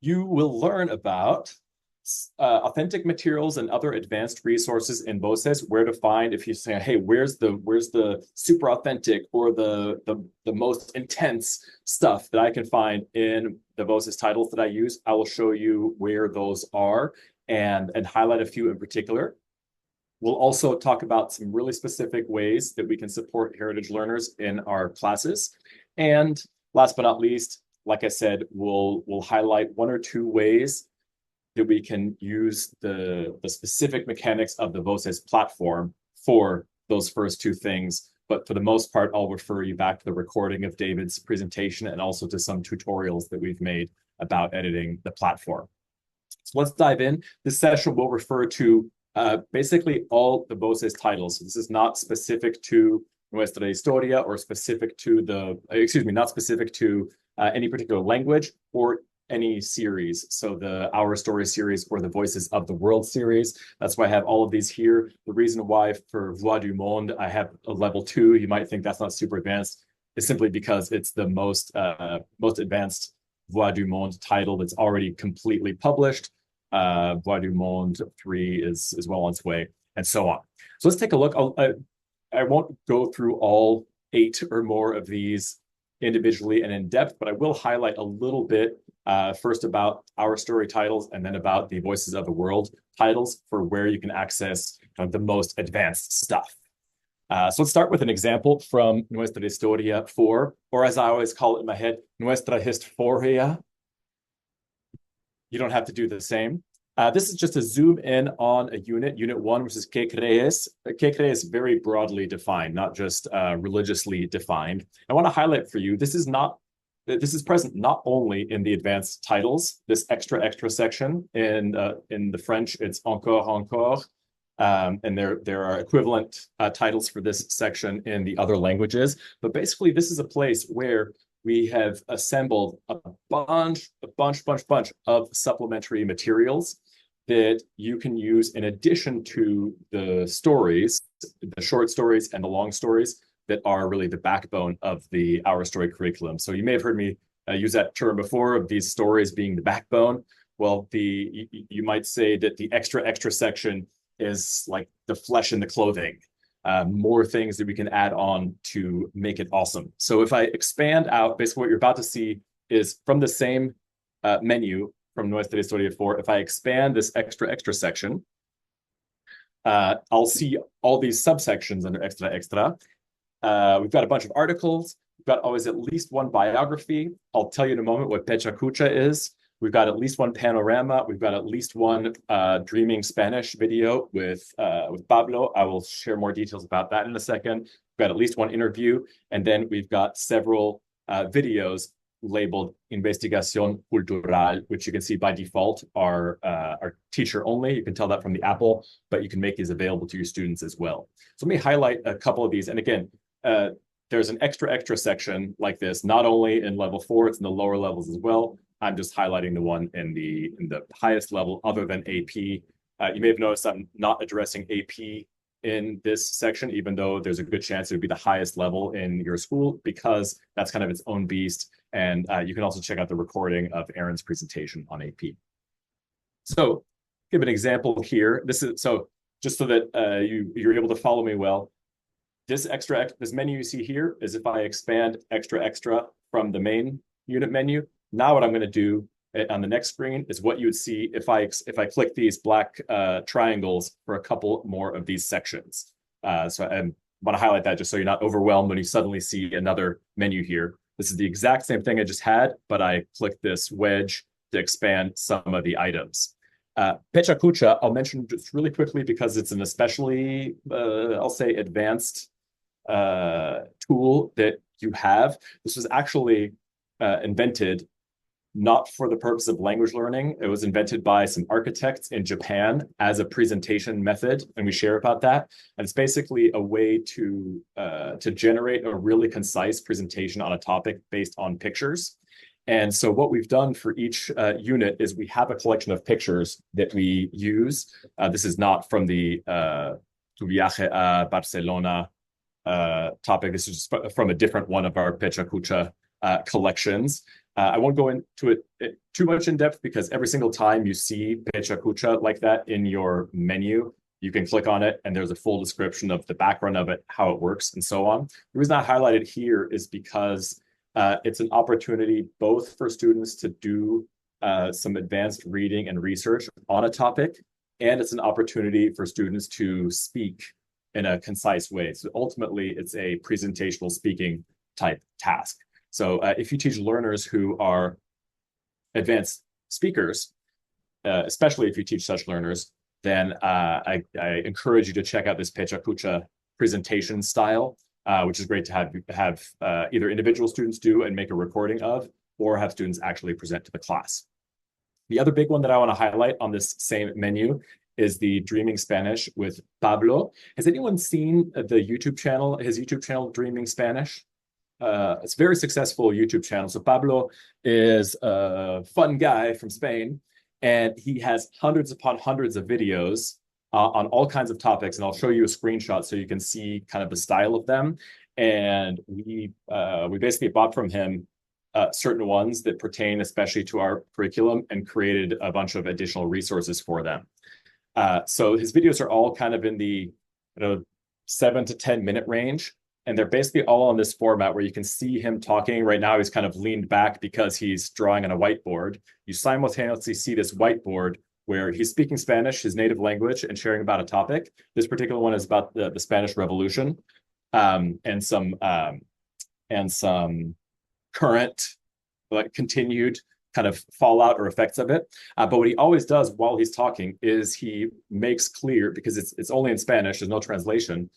You will learn about authentic materials and other advanced resources in Voces, where to find if you say, hey, where's the super authentic or the most intense stuff that I can find in the Voces titles that I use. I will show you where those are and highlight a few in particular. We'll also talk about some really specific ways that we can support heritage learners in our classes. And last but not least, like I said, we'll highlight one or two ways that we can use the specific mechanics of the Voces platform for those first two things. But for the most part, I'll refer you back to the recording of David's presentation and also to some tutorials that we've made about editing the platform. So let's dive in. This session will refer to basically all the Voces titles. So this is not specific to Nuestra Historia or specific to not specific to any particular language or any series. So the Our Story series or the Voices of the World series. That's why I have all of these here. The reason why for Voix du Monde, I have a level 2, you might think that's not super advanced, is simply because it's the most advanced Voix du Monde title that's already completely published. Voix du Monde 3 is well on its way, and so on. So let's take a look. I won't go through all 8 or more of these individually and in depth, but I will highlight a little bit first about Our Story titles and then about the Voices of the World titles for where you can access kind of the most advanced stuff. So let's start with an example from Nuestra Historia 4, or as I always call it in my head, Nuestra Historia. You don't have to do the same. This is just a zoom in on a unit 1, which is Que crees. Que crees is very broadly defined, not just religiously defined. I want to highlight for you, this is present not only in the advanced titles, this extra section in the French, it's encore, and there are equivalent titles for this section in the other languages. But basically, this is a place where we have assembled a bunch of supplementary materials that you can use in addition to the stories, the short stories and the long stories that are really the backbone of the Our Story curriculum. So you may have heard me use that term before of these stories being the backbone. Well, you might say that the extra section is like the flesh in the clothing. More things that we can add on to make it awesome. So if I expand out, basically what you're about to see is from the same menu from Nuestra Historia 4, if I expand this extra section, I'll see all these subsections under extra. We've got a bunch of articles. We've got always at least one biography. I'll tell you in a moment what Pecha Kucha is. We've got at least one panorama. We've got at least one Dreaming Spanish video with Pablo. I will share more details about that in a second. We've got at least one interview. And then we've got several videos labeled Investigación Cultural, which you can see by default are teacher only. You can tell that from the Apple, but you can make these available to your students as well. So let me highlight a couple of these. And again, there's an extra section like this, not only in level 4, it's in the lower levels as well. I'm just highlighting the one in the highest level other than AP. You may have noticed I'm not addressing AP in this section, even though there's a good chance it would be the highest level in your school because that's kind of its own beast. And you can also check out the recording of Aaron's presentation on AP. So give an example here. This is so just so that you're able to follow me well. This menu you see here is if I expand extra from the main unit menu. Now what I'm going to do on the next screen is what you would see if I click these black triangles for a couple more of these sections. So I want to highlight that just so you're not overwhelmed when you suddenly see another menu here. This is the exact same thing I just had, but I clicked this wedge to expand some of the items. Pecha Kucha, I'll mention just really quickly because it's an especially, I'll say, advanced tool that you have. This was actually invented not for the purpose of language learning. It was invented by some architects in Japan as a presentation method, and we share about that. And it's basically a way to generate a really concise presentation on a topic based on pictures. And so what we've done for each unit is we have a collection of pictures that we use. This is not from the Tu viaje a Barcelona topic. This is just from a different one of our Pecha Kucha collections. I won't go into it too much in depth because every single time you see Pecha Kucha like that in your menu, you can click on it and there's a full description of the background of it, how it works, and so on. The reason I highlight it here is because it's an opportunity both for students to do some advanced reading and research on a topic, and it's an opportunity for students to speak in a concise way. So ultimately, it's a presentational speaking type task. So if you teach learners who are advanced speakers, especially if you teach such learners, then I encourage you to check out this Pecha Kucha presentation style, which is great to have either individual students do and make a recording of, or have students actually present to the class. The other big one that I want to highlight on this same menu is the Dreaming Spanish with Pablo. Has anyone seen the YouTube channel, his YouTube channel, Dreaming Spanish? It's a very successful YouTube channel. So Pablo is a fun guy from Spain, and he has hundreds upon hundreds of videos on all kinds of topics. And I'll show you a screenshot so you can see kind of the style of them. And we basically bought from him certain ones that pertain especially to our curriculum and created a bunch of additional resources for them. So his videos are all kind of in the 7 to 10 minute range. And they're basically all on this format where you can see him talking. Right now, he's kind of leaned back because he's drawing on a whiteboard. You simultaneously see this whiteboard where he's speaking Spanish, his native language, and sharing about a topic. This particular one is about the Spanish Revolution and some current, like continued kind of fallout or effects of it. But what he always does while he's talking is he makes clear, because it's only in Spanish, there's no translation,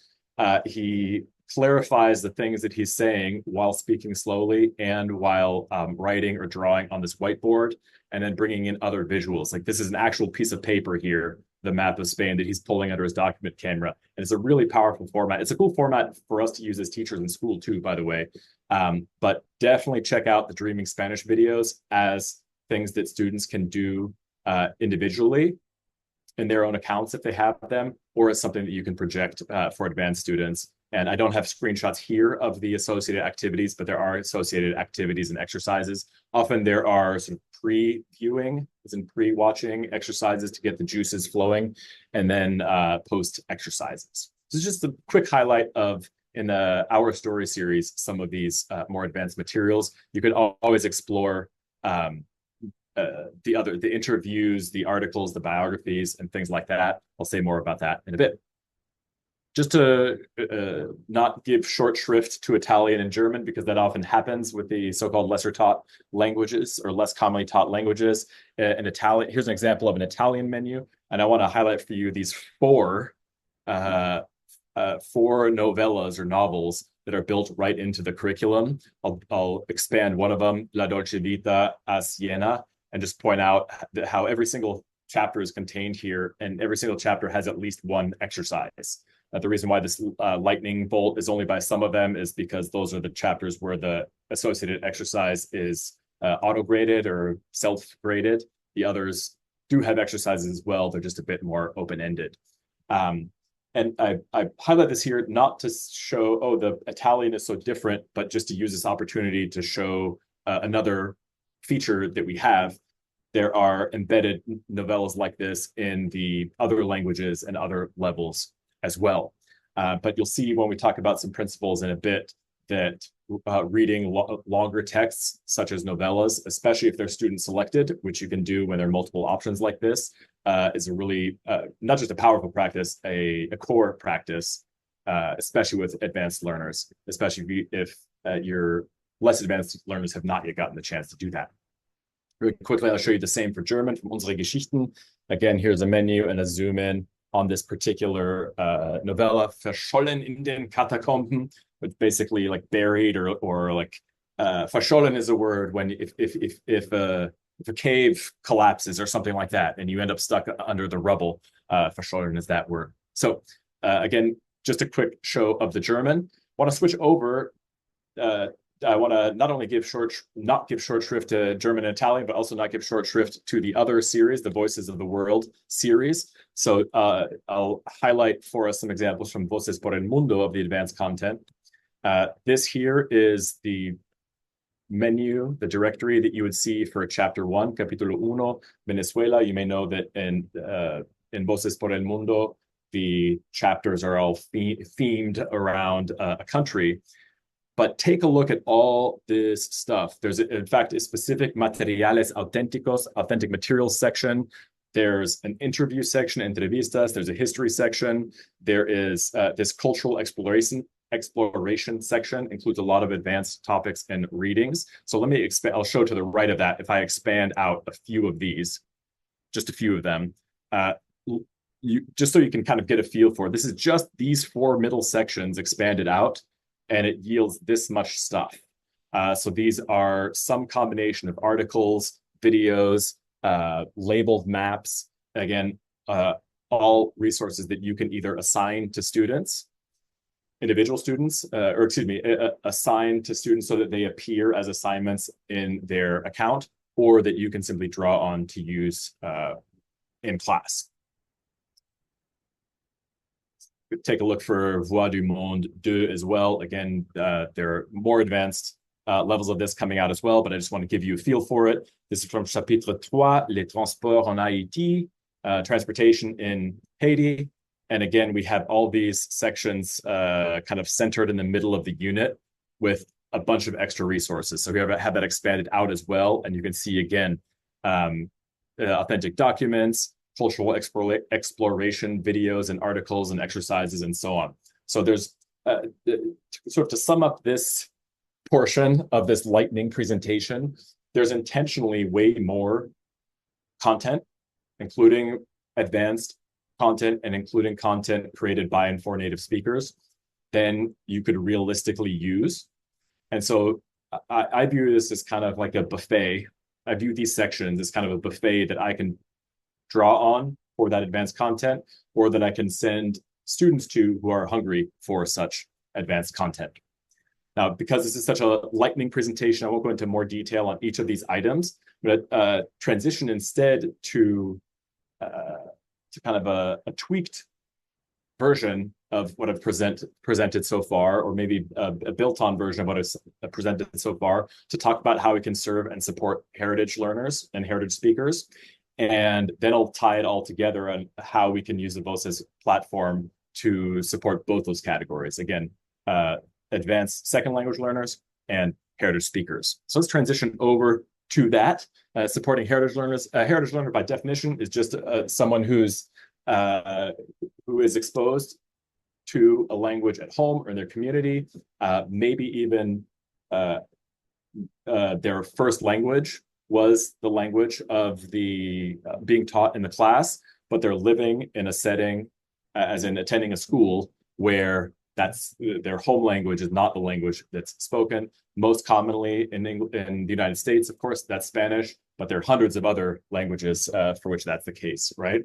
he clarifies the things that he's saying while speaking slowly and while writing or drawing on this whiteboard, and then bringing in other visuals. Like this is an actual piece of paper here, the map of Spain that he's pulling under his document camera. And it's a really powerful format. It's a cool format for us to use as teachers in school too, by the way. But definitely check out the Dreaming Spanish videos as things that students can do individually in their own accounts if they have them, or as something that you can project for advanced students. And I don't have screenshots here of the associated activities, but there are associated activities and exercises. Often there are sort of pre-viewing, as in pre-watching exercises to get the juices flowing, and then post-exercises. This is just a quick highlight of, in the Our Story series, some of these more advanced materials. You could always explore the interviews, the articles, the biographies, and things like that. I'll say more about that in a bit. Just to not give short shrift to Italian and German, because that often happens with the so-called lesser taught languages or less commonly taught languages. In Italian, here's an example of an Italian menu, and I want to highlight for you these four novellas or novels that are built right into the curriculum. I'll expand one of them, La Dolce Vita a Siena, and just point out how every single chapter is contained here, and every single chapter has at least one exercise. The reason why this lightning bolt is only by some of them is because those are the chapters where the associated exercise is auto-graded or self-graded. The others do have exercises as well. They're just a bit more open-ended. And I highlight this here not to show, oh, the Italian is so different, but just to use this opportunity to show another feature that we have. There are embedded novellas like this in the other languages and other levels as well. But you'll see when we talk about some principles in a bit that reading longer texts, such as novellas, especially if they're student selected, which you can do when there are multiple options like this, is a really, not just a powerful practice, a core practice, especially with advanced learners, especially if your less advanced learners have not yet gotten the chance to do that. Really quickly, I'll show you the same for German from Unsere Geschichten. Again, here's a menu and a zoom in on this particular novella, Verschollen in den Katakomben, which basically like buried or like verschollen is a word when if a cave collapses or something like that, and you end up stuck under the rubble. Verschollen is that word. So again, just a quick show of the German. Want to switch over. I want to not only not give short shrift to German and Italian, but also not give short shrift to the other series, the Voices of the World series. So I'll highlight for us some examples from Voces por el Mundo of the advanced content. This here is the menu, the directory that you would see for chapter 1, capítulo uno, Venezuela. You may know that in Voces por el Mundo, the chapters are all themed around a country. But take a look at all this stuff. There's, in fact, a specific materiales auténticos, authentic materials section. There's an interview section, entrevistas. There's a history section. There is this cultural exploration section, includes a lot of advanced topics and readings. So let me expand. I'll show to the right of that. If I expand out a few of these, just a few of them, just so you can kind of get a feel for it. This is just these 4 middle sections expanded out, and it yields this much stuff. So these are some combination of articles, videos, labeled maps, again, all resources that you can either assign to students, individual students, or excuse me, assign to students so that they appear as assignments in their account, or that you can simply draw on to use in class. Take a look for Voix du Monde 2 as well. Again, there are more advanced levels of this coming out as well, but I just want to give you a feel for it. This is from Chapitre 3, Les Transports en Haïti, transportation in Haiti. And again, we have all these sections kind of centered in the middle of the unit with a bunch of extra resources. So we have that expanded out as well. And you can see, again, authentic documents, cultural exploration videos and articles and exercises and so on. So there's sort of to sum up this portion of this lightning presentation, there's intentionally way more content, including advanced content and including content created by and for native speakers, than you could realistically use. And so I view this as kind of like a buffet. I view these sections as kind of a buffet that I can draw on for that advanced content, or that I can send students to who are hungry for such advanced content. Now, because this is such a lightning presentation, I won't go into more detail on each of these items, but transition instead to kind of a tweaked version of what I've presented so far, or maybe a built-on version of what I've presented so far, to talk about how we can serve and support heritage learners and heritage speakers. And then I'll tie it all together on how we can use the Voces platform to support both those categories. Again, advanced second language learners and heritage speakers. So let's transition over to that. Supporting heritage learners. A heritage learner, by definition, is just someone who is exposed to a language at home or in their community, maybe even their first language was the language of the being taught in the class, but they're living in a setting, as in attending a school, where that's their home language is not the language that's spoken. Most commonly in the United States, of course, that's Spanish, but there are hundreds of other languages for which that's the case, right?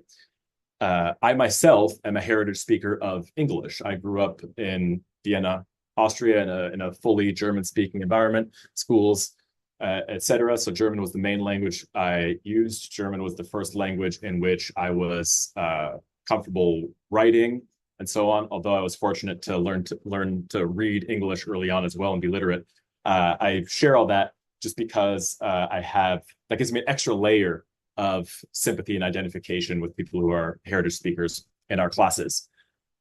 I myself am a heritage speaker of English. I grew up in Vienna, Austria, in a fully German-speaking environment, schools, etc. So German was the main language I used. German was the first language in which I was comfortable writing and so on. Although I was fortunate to learn to read English early on as well and be literate. I share all that just because that gives me an extra layer of sympathy and identification with people who are heritage speakers in our classes.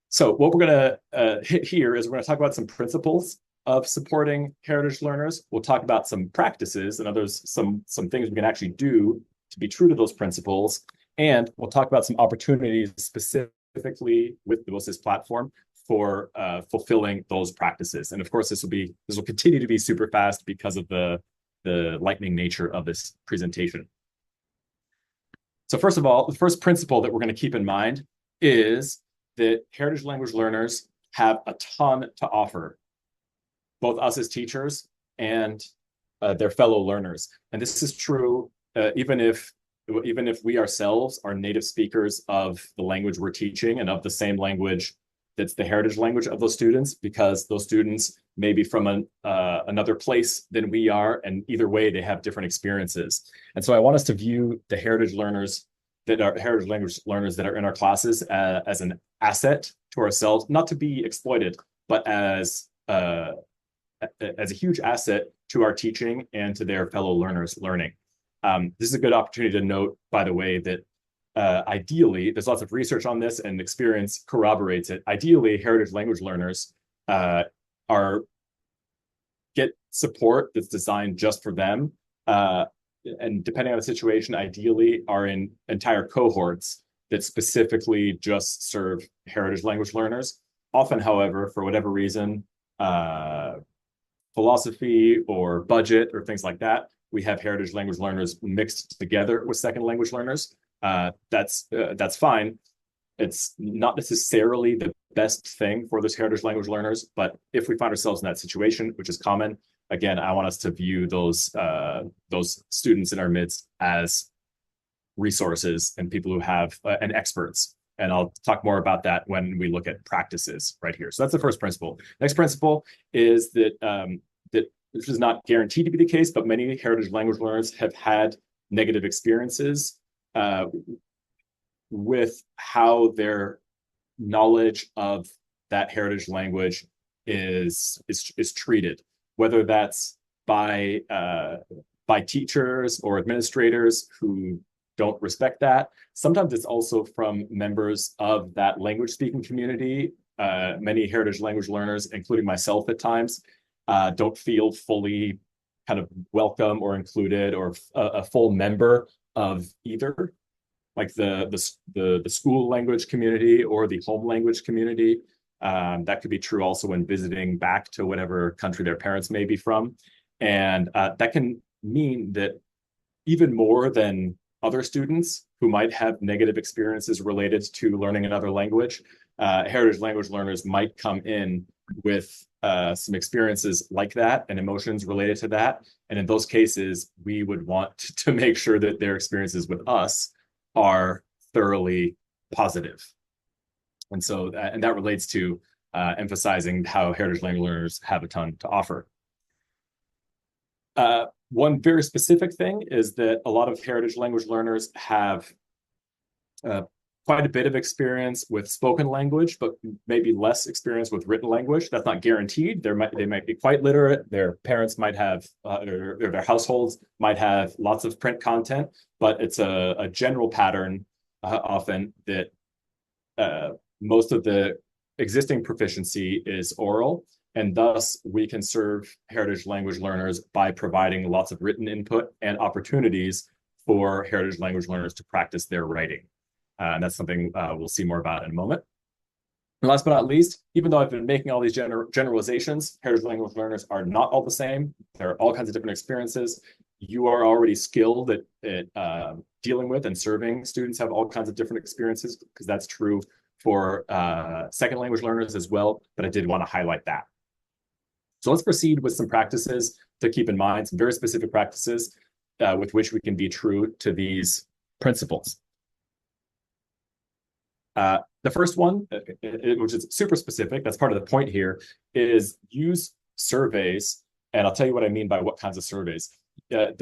So what we're going to hit here is we're going to talk about some principles of supporting heritage learners. We'll talk about some practices and some things we can actually do to be true to those principles. And we'll talk about some opportunities specifically with the Voces platform for fulfilling those practices. And of course, this will continue to be super fast because of the lightning nature of this presentation. So first of all, the first principle that we're going to keep in mind is that heritage language learners have a ton to offer, both us as teachers and their fellow learners. And this is true even if we ourselves are native speakers of the language we're teaching and of the same language that's the heritage language of those students, because those students may be from another place than we are, and either way, they have different experiences. And so I want us to view the heritage language learners that are in our classes as an asset to ourselves, not to be exploited, but as a huge asset to our teaching and to their fellow learners' learning. This is a good opportunity to note, by the way, that ideally, there's lots of research on this and experience corroborates it. Ideally, heritage language learners get support that's designed just for them. And depending on the situation, ideally are in entire cohorts that specifically just serve heritage language learners. Often, however, for whatever reason, philosophy or budget or things like that, we have heritage language learners mixed together with second language learners. That's fine. It's not necessarily the best thing for those heritage language learners, but if we find ourselves in that situation, which is common, again, I want us to view those students in our midst as resources and people who have and experts. And I'll talk more about that when we look at practices right here. So that's the first principle. Next principle is that that this is not guaranteed to be the case, but many heritage language learners have had negative experiences with how their knowledge of that heritage language is treated, whether that's by teachers or administrators who don't respect that. Sometimes it's also from members of that language speaking community. Many heritage language learners, including myself at times, don't feel fully kind of welcome or included or a full member of either, like the school language community or the home language community. That could be true also when visiting back to whatever country their parents may be from. And that can mean that even more than other students who might have negative experiences related to learning another language, heritage language learners might come in with some experiences like that and emotions related to that. And in those cases, we would want to make sure that their experiences with us are thoroughly positive. And so, and that relates to emphasizing how heritage language learners have a ton to offer. One very specific thing is that a lot of heritage language learners have quite a bit of experience with spoken language, but maybe less experience with written language. That's not guaranteed. They might be quite literate. Their parents might have, or their households might have lots of print content, but it's a general pattern often that most of the existing proficiency is oral. And thus, we can serve heritage language learners by providing lots of written input and opportunities for heritage language learners to practice their writing. And that's something we'll see more about in a moment. And last but not least, even though I've been making all these generalizations, heritage language learners are not all the same. There are all kinds of different experiences. You are already skilled at dealing with and serving students have all kinds of different experiences, because that's true for second language learners as well. But I did want to highlight that. So let's proceed with some practices to keep in mind, some very specific practices with which we can be true to these principles. The first one, which is super specific, that's part of the point here, is use surveys. And I'll tell you what I mean by what kinds of surveys.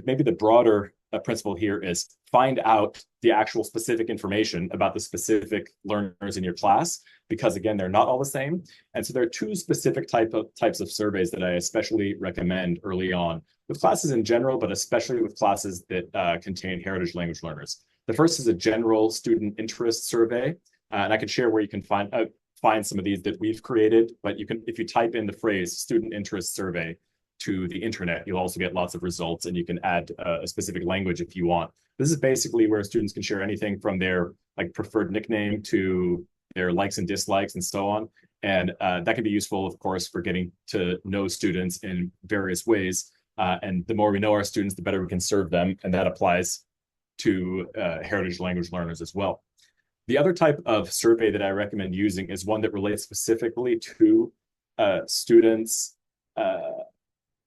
Maybe the broader principle here is find out the actual specific information about the specific learners in your class, because again, they're not all the same. And so there are two specific types of surveys that I especially recommend early on with classes in general, but especially with classes that contain heritage language learners. The first is a general student interest survey. And I can share where you can find some of these that we've created, but you can, if you type in the phrase student interest survey to the internet, you'll also get lots of results, and you can add a specific language if you want. This is basically where students can share anything from their preferred nickname to their likes and dislikes and so on. And that can be useful, of course, for getting to know students in various ways. And the more we know our students, the better we can serve them. And that applies to heritage language learners as well. The other type of survey that I recommend using is one that relates specifically to students'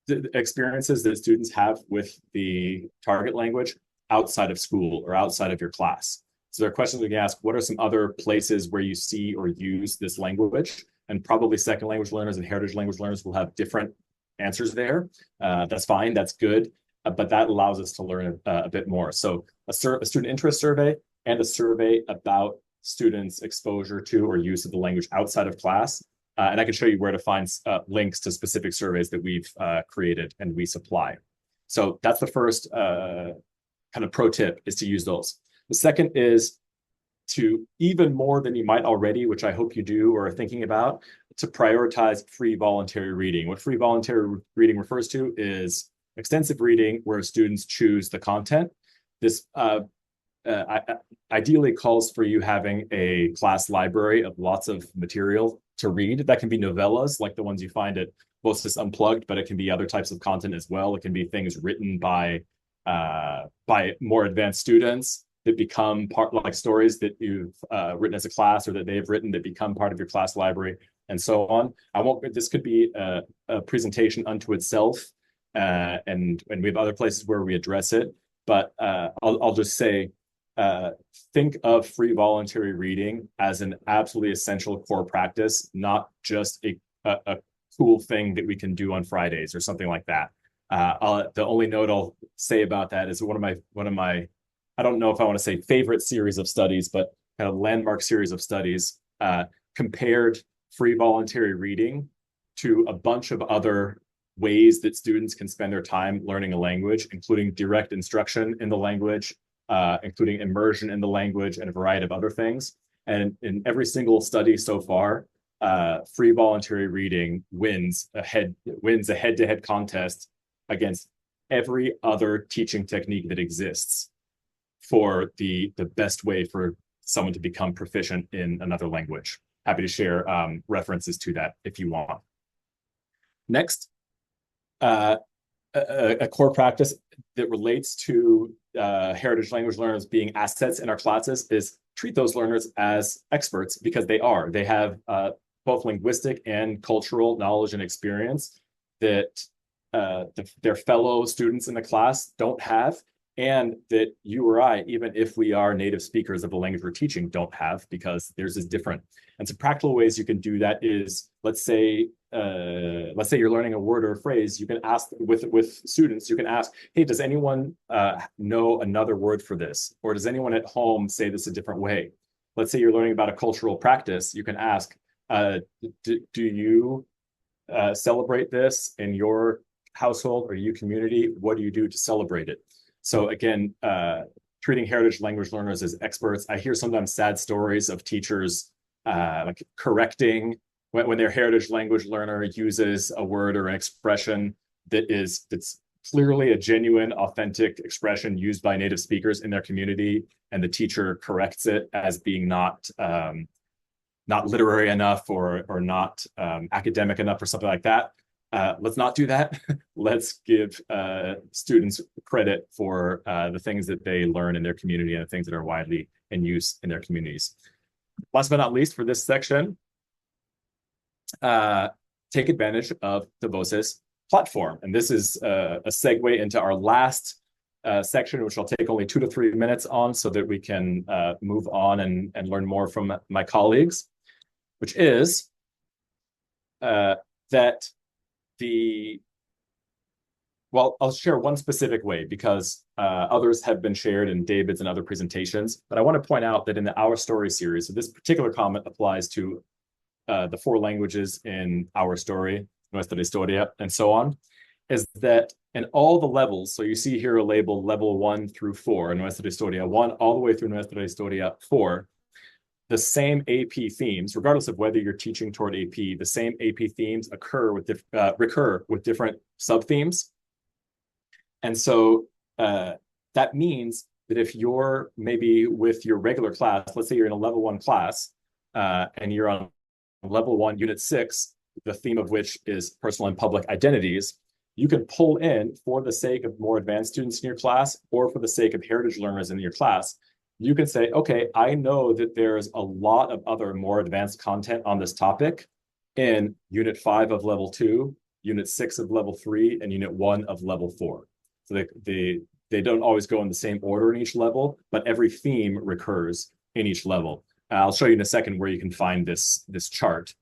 the experiences that students have with the target language outside of school or outside of your class. So there are questions we can ask: what are some other places where you see or use this language? And probably second language learners and heritage language learners will have different answers there. That's fine, that's good, but that allows us to learn a bit more. So a student interest survey and a survey about students' exposure to or use of the language outside of class And I can show you where to find links to specific surveys that we've created and we supply. So that's the first kind of pro tip, is to use those. The second is to, even more than you might already, which I hope you do or are thinking about, to prioritize free voluntary reading. What free voluntary reading refers to is extensive reading where students choose the content. This ideally calls for you having a class library of lots of material to read. That can be novellas like the ones you find at Voces Unplugged, but it can be other types of content as well. It can be things written by more advanced students that become part, like stories that you've written as a class or that they've written that become part of your class library, and so on. This could be a presentation unto itself, and we have other places where we address it. But I'll just say, think of free voluntary reading as an absolutely essential core practice, not just a cool thing that we can do on Fridays or something like that. The only note I'll say about that is one of my I don't know if I want to say favorite series of studies, but kind of landmark series of studies compared free voluntary reading to a bunch of other ways that students can spend their time learning a language, including direct instruction in the language, including immersion in the language, and a variety of other things. And in every single study so far, free voluntary reading wins a head-to-head contest against every other teaching technique that exists for the best way for someone to become proficient in another language. Happy to share references to that if you want. Next, a core practice that relates to heritage language learners being assets in our classes is treat those learners as experts, because they are. They have both linguistic and cultural knowledge and experience that their fellow students in the class don't have, and that you or I, even if we are native speakers of the language we're teaching, don't have, because theirs is different. And some practical ways you can do that is, let's say you're learning a word or a phrase, you can ask with students, you can ask, hey, does anyone know another word for this? Or does anyone at home say this a different way? Let's say you're learning about a cultural practice, you can ask, do you celebrate this in your household or your community? What do you do to celebrate it? So again, treating heritage language learners as experts. I hear sometimes sad stories of teachers like correcting when their heritage language learner uses a word or an expression that's clearly a genuine, authentic expression used by native speakers in their community, and the teacher corrects it as being not literary enough or not academic enough or something like that. Let's not do that. Let's give students credit for the things that they learn in their community and the things that are widely in use in their communities. Last but not least, for this section, take advantage of the Voces platform. And this is a segue into our last section, which I'll take only 2 to 3 minutes on so that we can move on and learn more from my colleagues, which is that I'll share one specific way, because others have been shared in David's and other presentations, but I want to point out that in the Our Story series, so this particular comment applies to the 4 languages in Our Story, Nuestra Historia, and so on, is that in all the levels, so you see here a label level 1 through 4, Nuestra Historia 1, all the way through Nuestra Historia 4, the same AP themes, regardless of whether you're teaching toward AP, the same AP themes recur with different sub-themes. And so that means that if you're maybe with your regular class, let's say you're in a level 1 class, and you're on level 1, unit 6, the theme of which is personal and public identities, you can pull in, for the sake of more advanced students in your class, or for the sake of heritage learners in your class, you can say, okay, I know that there's a lot of other more advanced content on this topic in unit 5 of level 2, unit 6 of level 3, and unit 1 of level 4. So they don't always go in the same order in each level, but every theme recurs in each level. I'll show you in a second where you can find this chart.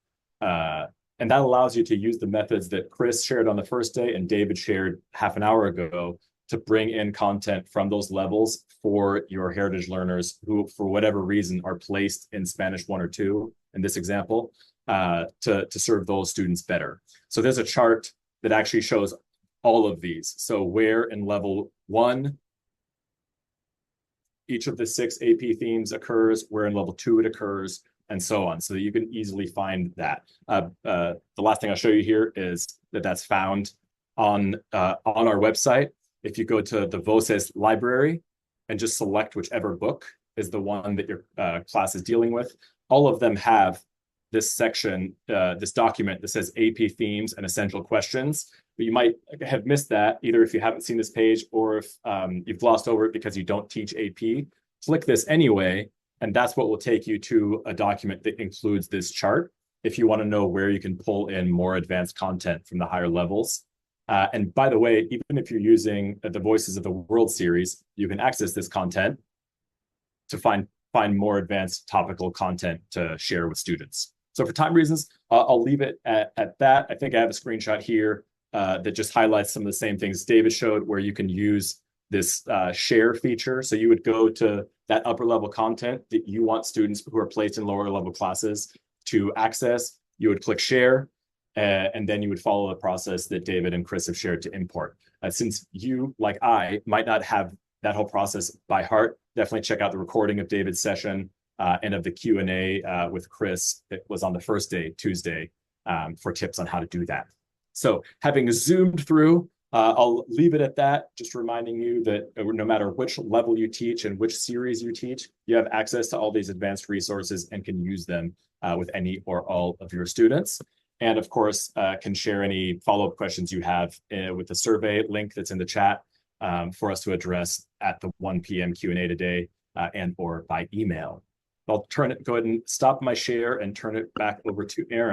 And that allows you to use the methods that Chris shared on the first day and David shared half an hour ago to bring in content from those levels for your heritage learners who, for whatever reason, are placed in Spanish 1 or 2 in this example. to serve those students better. So there's a chart that actually shows all of these. So where in level 1 each of the 6 AP themes occurs, where in level 2 it occurs, and so on, so that you can easily find that. The last thing I'll show you here is that's found on our website. If you go to the Voces library and just select whichever book is the one that your class is dealing with, all of them have this section, this document that says AP themes and essential questions. But you might have missed that either if you haven't seen this page or if you've glossed over it because you don't teach AP. Click this anyway, and that's what will take you to a document that includes this chart if you want to know where you can pull in more advanced content from the higher levels. And by the way, even if you're using the Voices of the World series, you can access this content to find more advanced topical content to share with students. So for time reasons, I'll leave it at that. I think I have a screenshot here that just highlights some of the same things David showed, where you can use this share feature. So you would go to that upper level content that you want students who are placed in lower level classes to access. You would click share, and then you would follow the process that David and Chris have shared to import. Since you, like I, might not have that whole process by heart, definitely check out the recording of David's session and of the Q&A with Chris that was on the first day, Tuesday, for tips on how to do that. So having zoomed through, I'll leave it at that, just reminding you that no matter which level you teach and which series you teach, you have access to all these advanced resources and can use them with any or all of your students. And of course, can share any follow-up questions you have with the survey link that's in the chat for us to address at the 1 p.m. Q&A today and or by email. I'll go ahead and stop my share and turn it back over to Aaron.